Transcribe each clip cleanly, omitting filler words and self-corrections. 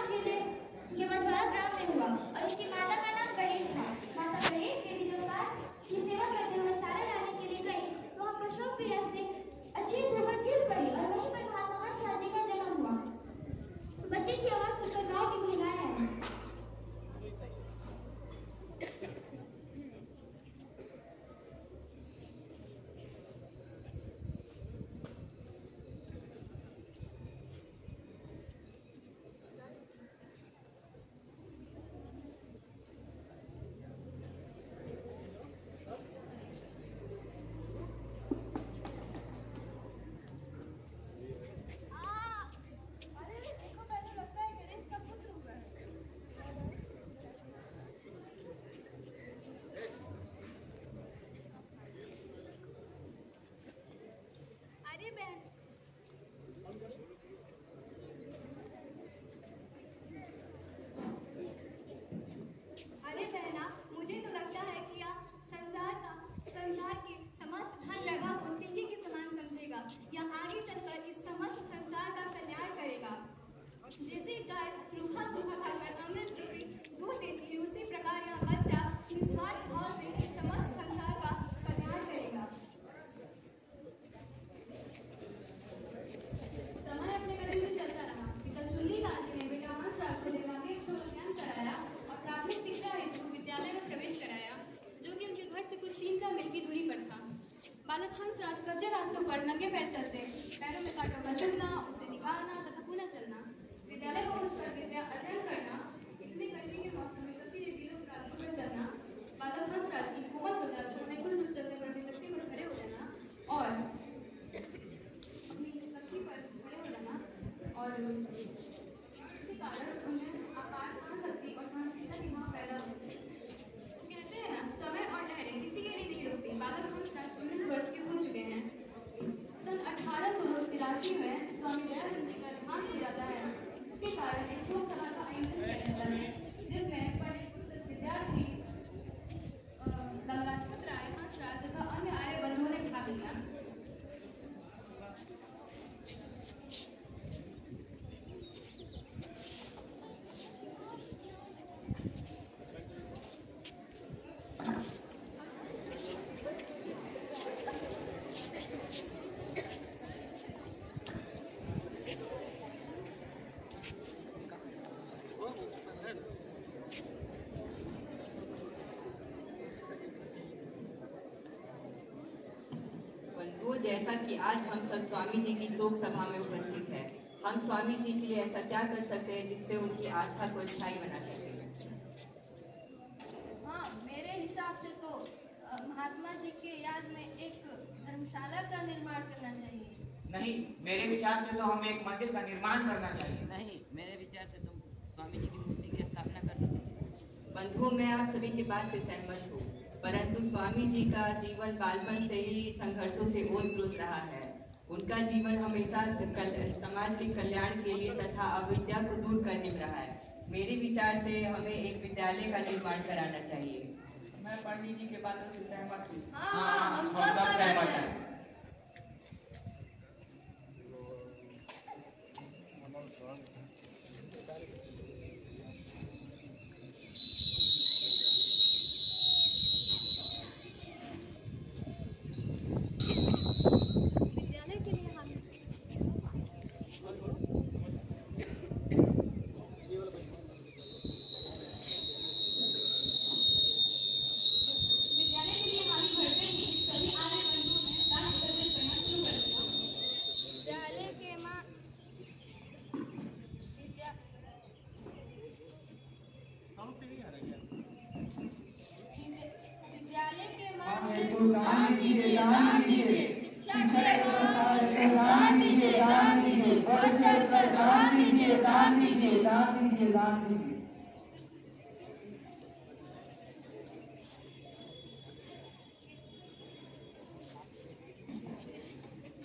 नाम ये मछुआरा ग्राम में हुआ और इसकी माता का नाम गणेश था। माता गणेश देवी जब की सेवा करते हुए चारा लाने के लिए गई तो वहाँ प्रसव पीड़ा से अजीब होकर गिर पड़ी और वहीं पर महात्मा हंसराज जी का जन्म हुआ। बच्चे की आवाज सुनकर गांव की महिलाएं आई। या आगे चलकर इस समस्त संसार का कल्याण करेगा। जैसे गाय रूखा सूखा खाकर अमृत रूपी दूध देती है, उसी प्रकार यह बच्चा निस्वार्थ भाव से इस समस्त संसार का कल्याण करेगा। समय अपने गति से चलता रहा। पिता चुन्नी लाल जी ने बेटा हंसराज को देवांगी अक्षरों का ज्ञान कराया और प्राथमिक शिक्षा हेतु विद्यालय में प्रवेश कराया, जो कि उनके घर से कुछ 3-4 मील की दूरी पर था। बालक हंसराज कच्चे रास्तों पर नंगे पैर चलते, पैरों में कांटों का चुभना, उसे निकालना तथा पुनः चलना, विद्यालय पहुंचकर विद्या अध्ययन करना, इतनी गर्मी के मौसम में तपती रेतीली रास्तों पर चलना, बालक हंसराज की कोमल त्वचा जो उन्हें कुछ दूर चलने पर भी तख्ती पर खड़े हो जाना और अपनी तख्ती पर खड़े हो जाना और इसके कारण उन्हें आकार सहनशक्ति और सहनशीलता की भाव पैदा होती। कहते हैं ना, समय और लहरें किसी के लिए नहीं रुकती। बालक हंसराज 19 वर्ष के हो चुके हैं। सन 1883 में स्वामी दयानंद जी का देहांत हो जाता है, जिसके कारण एक शोक सभा का आयोजन किया जाता है, जिसमें पढ़े विद्यार्थी लाला लाजपत राय, हंसराज तथा अन्य आर्य बंधुओं ने भाग लिया। जैसा कि आज हम सब स्वामी जी की शोक सभा में उपस्थित हैं, हम स्वामी जी के लिए ऐसा क्या कर सकते हैं जिससे उनकी आस्था को स्थायी बना सके? हाँ, मेरे हिसाब से तो महात्मा जी के याद में एक धर्मशाला का निर्माण करना चाहिए। नहीं, मेरे विचार से तो हमें एक मंदिर का निर्माण करना चाहिए। नहीं, मेरे विचार से तो स्वामी जी की मूर्ति की स्थापना करनी चाहिए। बंधुओं, मैं आप सभी की बात से सहमत हूँ, परंतु स्वामी जी का जीवन बालपन से ही संघर्षों से ओत-प्रोत रहा है। उनका जीवन हमेशा समाज के कल्याण के लिए तथा अविद्या को दूर करने में रहा है। मेरे विचार से हमें एक विद्यालय का निर्माण कराना चाहिए। मैं पंडित जी के बातों से सहमत हूँ। हाँ, हम सब सहमत हैं।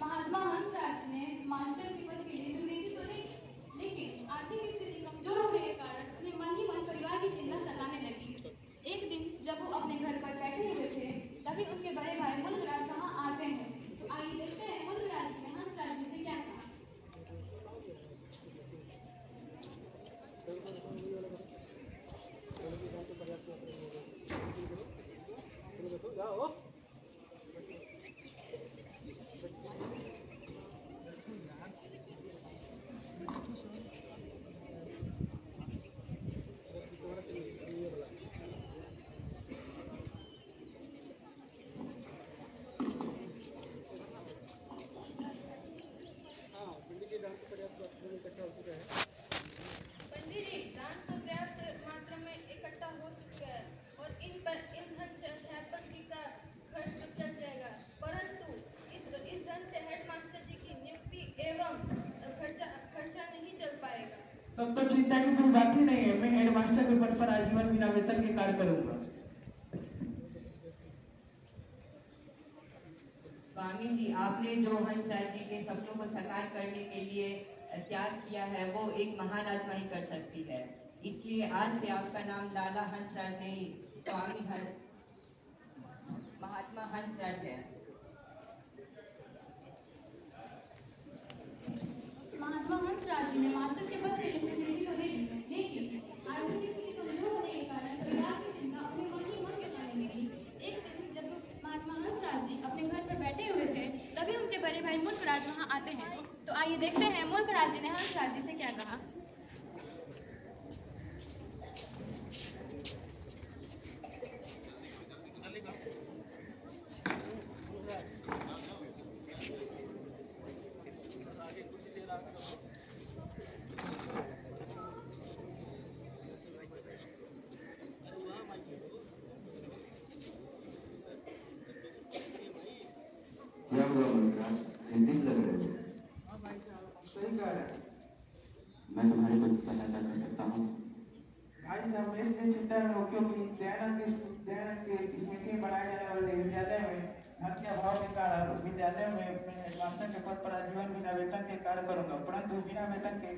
महात्मा हंसराज ने मास्टर के पद के लिए स्वीकृति तो दी, लेकिन आर्थिक स्थिति कमजोर होने के कारण उन्हें मन ही मन परिवार की चिंता सताने लगी। एक दिन जब वो अपने घर पर बैठे हुए थे, तभी उनके बड़े भाई मुल्कराज वहां आते हैं। तो आइए देखते हैं मुल्कराज ने हंसराज जी से क्या कहा। तब तो चिंता की कोई बात ही नहीं है। मैं हेडमास्टर के पद पर आजीवन बिना वेतन के कार्य करूंगा। स्वामी जी, आपने जो हंसराज जी के सपनों को साकार करने के लिए त्याग किया है वो एक महान आत्मा ही कर सकती है। इसलिए आज से आपका नाम लाला हंसराज नहीं, स्वामी महात्मा हंसराज है। महात्मा हंसराज जी ने मास्टर के पद के लिए स्वीकृति तो दे दी, लेकिन आर्थिक स्थिति कमजोर होने के कारण परिवार की चिंता उन्हें मन ही मन सताने लगी। एक दिन जब महात्मा हंसराज जी अपने घर पर बैठे हुए थे, तभी उनके बड़े भाई मुल्कराज वहां आते हैं। तो आइए देखते हैं मुल्कराज जी ने हंसराज जी से क्या कहा। क्या हुआ मुल्कराज, चिंतित लग रहे हो? हाँ भाई साहब, सही कह रहे हैं। मैं तुम्हारी कुछ सहायता कर सकता हूँ? भाई साहब, मैं इसलिए चिंता में हूँ क्योंकि दयानंद की स्मृति में बनाए जाने वाले विद्यालय में धन के अभाव के कारण विद्यालय में मैं हेडमास्टर के पद पर आजीवन बिना वेतन के कार्य करूंगा, परंतु बिना वेतन के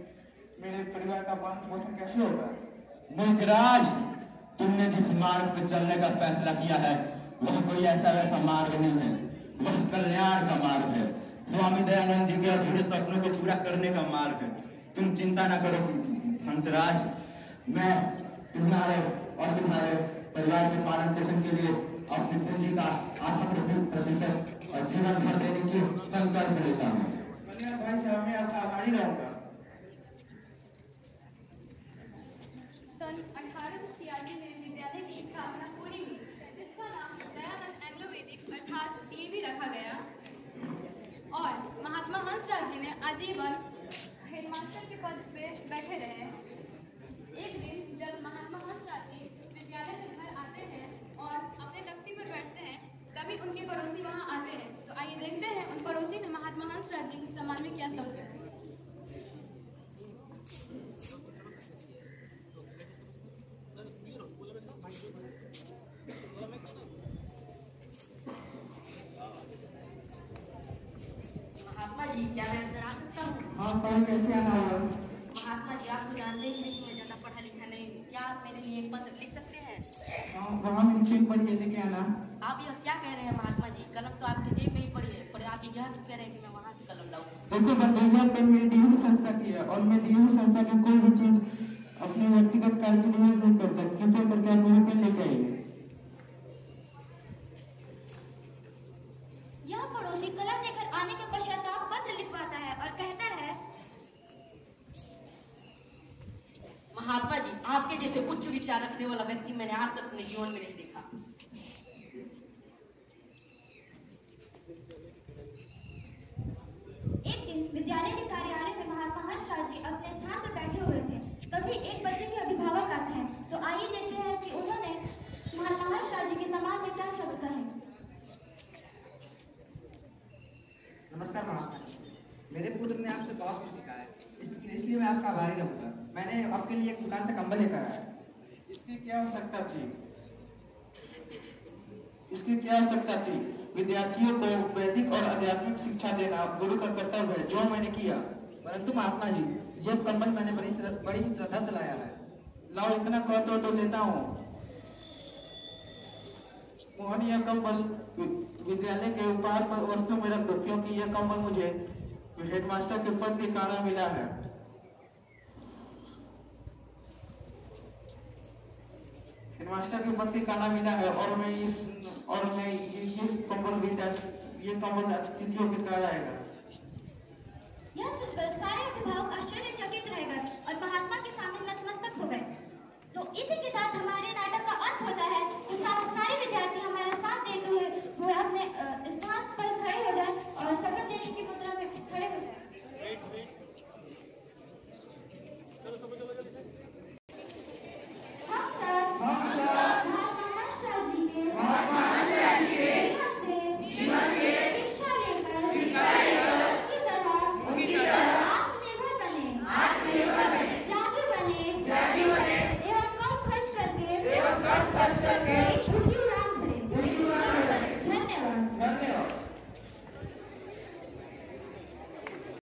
मेरे परिवार का पालन पोषण कैसे होगा? मुल्कराज, तुमने जिस मार्ग पर चलने का फैसला किया है वह कोई ऐसा वैसा मार्ग नहीं है, वह कल्याण का मार्ग है। स्वामी दयानंद जी के अधूरे सपनों को पूरा करने का मार्ग है। तुम चिंता न करो हंसराज, मैं तुम्हारे और तुम्हारे परिवार के पालन पोषण के लिए अपनी पूंजी का 8% और जीवन भर देने की संकल्प लेता हूँ। धन्यवाद भाई साहब, मैं आपका आभारी रहूंगा। सन 1886 में विद्यालय की स्थापना पूरी हुई, जिसका नाम दयानंद एंग्लो वैदिक अर्थात डीएवी रखा गया और महात्मा हंसराज जी ने आजीवन हेडमास्टर के पद पे बैठे रहे। एक दिन जब महात्मा हंसराज जी विद्यालय से घर आते हैं और अपने तख्ती पर बैठते हैं, तभी उनके पड़ोसी वहां आते हैं। तो आइए देखते हैं उन पड़ोसी ने महात्मा हंसराज जी के सम्मान में क्या समझा। महात्मा जी, क्या मैं अंदर आ सकता हूँ? हाँ, कौन कैसे आना होगा? महात्मा जी, आप तो जानते ही हैं कि मैं ज्यादा पढ़ा लिखा नहीं हूँ। क्या आप मेरे लिए एक पत्र लिख सकते हैं? हाँ, वहाँ मेरी चेक पड़ी है, लेके आना। आप यह क्या कह रहे हैं महात्मा जी? कलम तो आपकी जेब में ही पड़ी है, पर आप यह कह रहे हैं कि मैं वहाँ से कलम लाऊं? देखो, बंदूकिया पेन मेरी डीएवी संस्था की है और मैं डीएवी संस्था की कोई भी चीज अपने व्यक्तिगत कार्य के लिए नहीं करता। कृपया करके आप मेरी पेन लेके आइए। यह पड़ोसी कलम लेकर आने के पश्चात पत्र लिखवाता है और कहता है, महात्मा जी, आपके जैसे उच्च विचार रखने वाला व्यक्ति मैंने आज तक अपने जीवन में नहीं देखा। एक दिन विद्यालय के कार्यालय में महात्मा हंसराज जी अपने स्थान पर बैठे हुए थे, तभी एक बच्चे के अभिभावक आते हैं। तो आइए देखते हैं कि उन्होंने महात्मा हंसराज जी के सम्मान में क्या शब्द कहे। नमस्कार महात्मा जी, मेरे पुत्र ने आपसे बहुत कुछ सीखा है, इसलिए मैं आपका आभारी रहूंगा। मैंने आपके लिए एक दुकान से कंबल लेकर आया है। इसकी क्या आवश्यकता थी? इसकी क्या आवश्यकता थी? विद्यार्थियों को वैदिक और आध्यात्मिक शिक्षा देना गुरु का कर्तव्य है, जो मैंने किया। परंतु महात्मा जी, यह कंबल मैंने बड़ी श्रद्धा से लाया है। लाओ, इतना कहो तो लेता हूँ। मोहन, यह कंबल विद्यालय के उपहार वस्तु में रख दो, क्योंकि यह कंबल मुझे हेडमास्टर के पद के कारण मिला है। हेडमास्टर के पद के कारण मिला है और मैं ये कंबल अतिथियों के कारण आएगा।